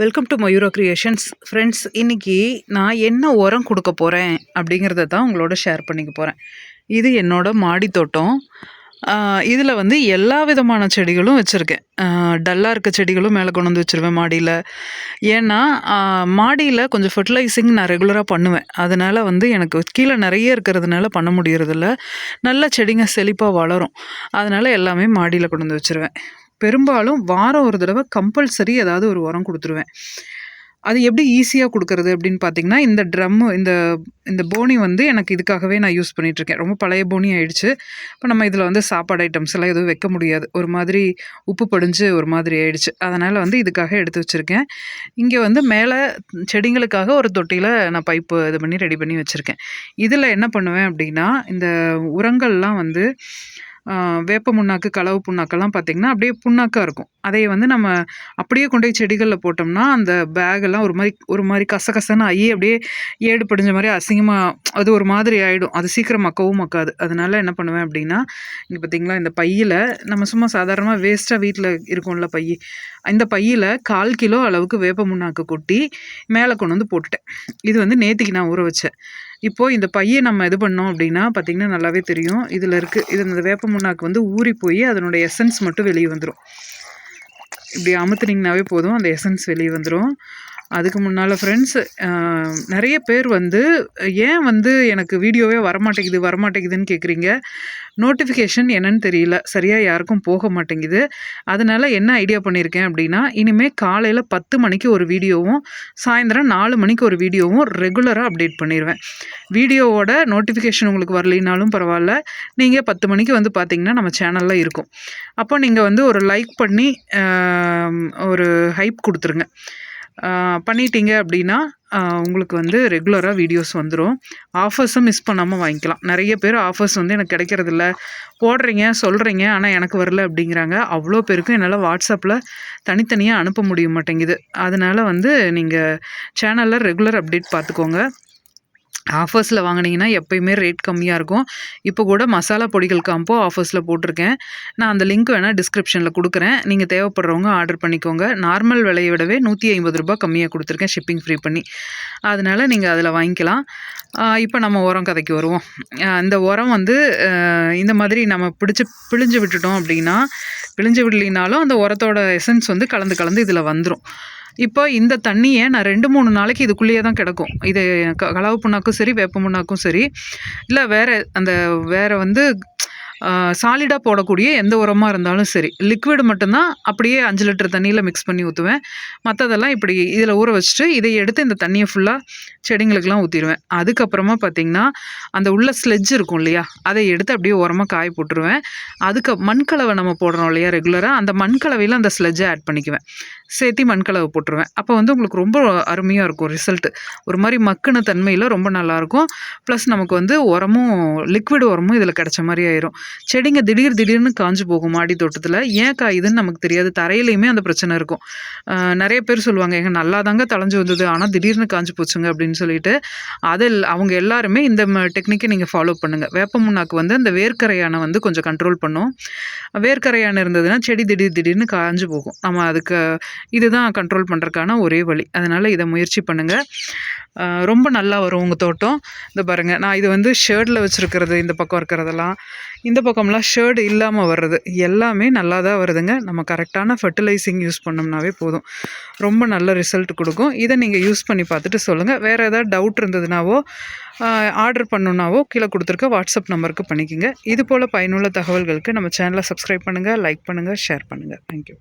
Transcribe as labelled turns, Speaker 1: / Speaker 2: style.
Speaker 1: Welcome to Mayura creations. Friends, இன்றைக்கி நான் என்ன உரம் கொடுக்க போகிறேன் அப்படிங்கிறத தான் உங்களோட ஷேர் பண்ணிக்க போகிறேன். இது என்னோடய மாடி தோட்டம். இதில் வந்து எல்லா விதமான செடிகளும் வச்சுருக்கேன். டல்லாக இருக்க செடிகளும் மேலே கொண்டு வந்து வச்சுருவேன் மாடியில். ஏன்னா மாடியில் கொஞ்சம் ஃபெர்டிலைசிங் நான் ரெகுலராக பண்ணுவேன். அதனால் வந்து எனக்கு கீழே நிறைய இருக்கிறதுனால பண்ண முடியறதில்ல. நல்ல செடிங்க செழிப்பாக வளரும். அதனால் எல்லாமே மாடியில் கொண்டு வந்து வச்சுருவேன். பெரும்பாலும் வாரம் ஒரு தடவை கம்பல்சரி ஏதாவது ஒரு உரம் கொடுத்துருவேன். அது எப்படி ஈஸியாக கொடுக்கறது அப்படின்னு பார்த்தீங்கன்னா, இந்த ட்ரம்மு இந்த போனி வந்து எனக்கு இதுக்காகவே நான் யூஸ் பண்ணிகிட்ருக்கேன். ரொம்ப பழைய போனி ஆயிடுச்சு. இப்போ நம்ம இதில் வந்து சாப்பாடு ஐட்டம்ஸ் எல்லாம் எதுவும் வைக்க முடியாது. ஒரு மாதிரி உப்பு படிஞ்சு ஒரு மாதிரி ஆயிடுச்சு. அதனால் வந்து இதுக்காக எடுத்து வச்சுருக்கேன். இங்கே வந்து மேலே செடிங்களுக்காக ஒரு தொட்டியில் நான் பைப்பு இது பண்ணி ரெடி பண்ணி வச்சுருக்கேன். இதில் என்ன பண்ணுவேன் அப்படின்னா, இந்த உரங்கள்லாம் வந்து வேப்ப புண்ணாக்கு, களவு புண்ணாக்கெல்லாம் பார்த்திங்கன்னா அப்படியே புண்ணாக்காக இருக்கும். அதை வந்து நம்ம அப்படியே கொண்டு போய் செடிகளில் போட்டோம்னா அந்த பேகெல்லாம் ஒரு மாதிரி கசகசன்னு ஆகி அப்படியே ஏடு படிஞ்ச மாதிரி அசிங்கமாக அது ஒரு மாதிரி ஆகிடும். அது சீக்கிரம் மக்கவும் மக்காது. அதனால என்ன பண்ணுவேன் அப்படின்னா, இங்கே பார்த்திங்களா இந்த பையில் நம்ம சும்மா சாதாரணமாக வேஸ்ட்டாக வீட்டில் இருக்கும்ல பை, இந்த பையில் 1/4 கிலோ அளவுக்கு வேப்ப புண்ணாக்கு கொட்டி மேலே கொண்டு வந்து போட்டுட்டேன். இது வந்து நேத்திக்கு நான் ஊற வச்சேன். இப்போது இந்த பையை நம்ம இது பண்ணோம் அப்படின்னா பார்த்திங்கன்னா நல்லாவே தெரியும். இதில் இந்த வேப்ப புண்ணாக்கு வந்து ஊறி போய் அதனுடைய எசன்ஸ் மட்டும் வெளியே வந்துடும். இப்படி அமுத்துனீங்கனாவே போதும், அந்த எசன்ஸ் வெளியே வந்துடும். அதுக்கு முன்னால் ஃப்ரெண்ட்ஸ், நிறைய பேர் வந்து ஏன் வந்து எனக்கு வீடியோவே வரமாட்டேங்குதுன்னு கேட்குறீங்க. நோட்டிஃபிகேஷன் என்னன்னு தெரியல, சரியாக யாருக்கும் போக மாட்டேங்குது. அதனால் என்ன ஐடியா பண்ணியிருக்கேன் அப்படின்னா, இனிமேல் காலையில் 10 மணிக்கு ஒரு வீடியோவும் சாயந்தரம் 4 மணிக்கு ஒரு வீடியோவும் ரெகுலராக அப்டேட் பண்ணிடுவேன். வீடியோவோட நோட்டிஃபிகேஷன் உங்களுக்கு வரலினாலும் பரவாயில்ல, நீங்கள் 10 மணிக்கு வந்து பார்த்தீங்கன்னா நம்ம சேனலில் இருக்கும். அப்போ நீங்கள் வந்து ஒரு லைக் பண்ணி ஒரு ஹைப் கொடுத்துருங்க. பண்ணிட்டீங்க அப்படின்னா உங்களுக்கு வந்து ரெகுலராக வீடியோஸ் வந்துடும். ஆஃபர்ஸும் மிஸ் பண்ணாமல் வாங்கிக்கலாம். நிறைய பேர் ஆஃபர்ஸ் வந்து எனக்கு கிடைக்கிறதில்ல, போடுறீங்க சொல்கிறீங்க ஆனால் எனக்கு வரல அப்படிங்கிறாங்க. அவ்வளோ பேருக்கும் என்னால் வாட்ஸ்அப்பில் தனித்தனியாக அனுப்ப முடிய மாட்டேங்குது. அதனால் வந்து நீங்கள் சேனலில் ரெகுலர் அப்டேட் பார்த்துக்கோங்க. ஆஃபர்ஸில் வாங்கினீங்கன்னா எப்போயுமே ரேட் கம்மியாக இருக்கும். இப்போ கூட மசாலா பொடிகள் காம்போ ஆஃபர்ஸில் போட்டிருக்கேன். நான் அந்த லிங்க் வேணால் டிஸ்கிரிப்ஷனில் கொடுக்குறேன். நீங்கள் தேவைப்படுறவங்க ஆர்டர் பண்ணிக்கோங்க. நார்மல் விலையை விடவே ₹150 கம்மியாக கொடுத்துருக்கேன், ஷிப்பிங் ஃப்ரீ பண்ணி. அதனால் நீங்கள் அதில் வாங்கிக்கலாம். இப்போ நம்ம உரம் கதைக்கு வருவோம். இந்த உரம் வந்து இந்த மாதிரி நம்ம பிழிஞ்சு விட்டுட்டோம் அப்படின்னா, பிழிஞ்சு விடலினாலும் அந்த உரத்தோட எசன்ஸ் வந்து கலந்து இதில் வந்துடும். இப்போ இந்த தண்ணியை நான் 2-3 நாளைக்கு இதுக்குள்ளேயே தான் கிடக்கும். இது களவு புண்ணாக்கும் சரி, வேப்ப புண்ணாக்கும் சரி, இல்லை வேறு வந்து சாலிடாக போடக்கூடிய எந்த உரமாக இருந்தாலும் சரி, லிக்விட் மட்டும்தான் அப்படியே 5 லிட்டர் தண்ணியில் மிக்ஸ் பண்ணி ஊற்றுவேன். மற்றதெல்லாம் இப்படி இதில் ஊற வச்சுட்டு இதை எடுத்து இந்த தண்ணியை ஃபுல்லாக செடிங்களுக்கெல்லாம் ஊற்றிடுவேன். அதுக்கப்புறமா பார்த்திங்கன்னா அந்த உள்ள ஸ்லெட்ஜ் இருக்கும் இல்லையா, அதை எடுத்து அப்படியே உரமாக காய போட்டுருவேன். மண்கலவை நம்ம போடுறோம் இல்லையா ரெகுலராக, அந்த மண்கலவையில் அந்த ஸ்லெட்ஜை ஆட் பண்ணிக்குவேன். சேர்த்து மண்கலவை போட்டுருவேன். அப்போ வந்து உங்களுக்கு ரொம்ப அருமையாக இருக்கும் ரிசல்ட்டு. ஒரு மாதிரி மக்குன தன்மையில் ரொம்ப நல்லாயிருக்கும். ப்ளஸ் நமக்கு வந்து உரமும் லிக்விட் உரமும் இதில் கிடச்ச மாதிரி ஆயிரும். செடிங்க திடீர்னு காஞ்சு போகும் மாடி தோட்டத்தில். ஏன் காயுதுன்னு நமக்கு தெரியாது. தரையிலையுமே அந்த பிரச்சனை இருக்கும். நிறைய பேர் சொல்லுவாங்க, எங்க நல்லா தாங்க தளைஞ்சு வந்தது, ஆனால் திடீர்னு காஞ்சு போச்சுங்க அப்படின்னு சொல்லிட்டு. அவங்க எல்லாருமே இந்த டெக்னிக்கை நீங்கள் ஃபாலோ பண்ணுங்கள். வேப்ப புண்ணாக்கு வந்து அந்த வேர்க்கரையானை வந்து கொஞ்சம் கண்ட்ரோல் பண்ணும். வேர்க்கரையான் இருந்ததுன்னா செடி திடீர்னு காஞ்சு போகும். நம்ம அதுக்கு இதுதான் கண்ட்ரோல் பண்ணுறதுக்கான ஒரே வழி. அதனால் இதை முயற்சி பண்ணுங்கள். ரொம்ப நல்லா வரும் உங்கள் தோட்டம். இந்த பாருங்கள், நான் இது வந்து ஷேடில் வச்சுருக்கிறது, இந்த பக்கம் இருக்கிறதெல்லாம், இந்த பக்கம்லாம் ஷேடு இல்லாமல் வர்றது எல்லாமே நல்லா தான் வருதுங்க. நம்ம கரெக்டான ஃபெர்டிலைசிங் யூஸ் பண்ணோம்னாவே போதும், ரொம்ப நல்ல ரிசல்ட் கொடுக்கும். இதை நீங்கள் யூஸ் பண்ணி பார்த்துட்டு சொல்லுங்கள். வேறு ஏதாவது டவுட் இருந்ததுனாவோ ஆர்டர் பண்ணணுன்னாவோ கீழே கொடுத்துருக்க வாட்ஸ்அப் நம்பருக்கு பண்ணிக்கோங்க. இது போல் பயனுள்ள தகவல்களுக்கு நம்ம சேனலை சப்ஸ்கிரைப் பண்ணுங்கள், லைக் பண்ணுங்கள், ஷேர் பண்ணுங்கள். தேங்க்யூ.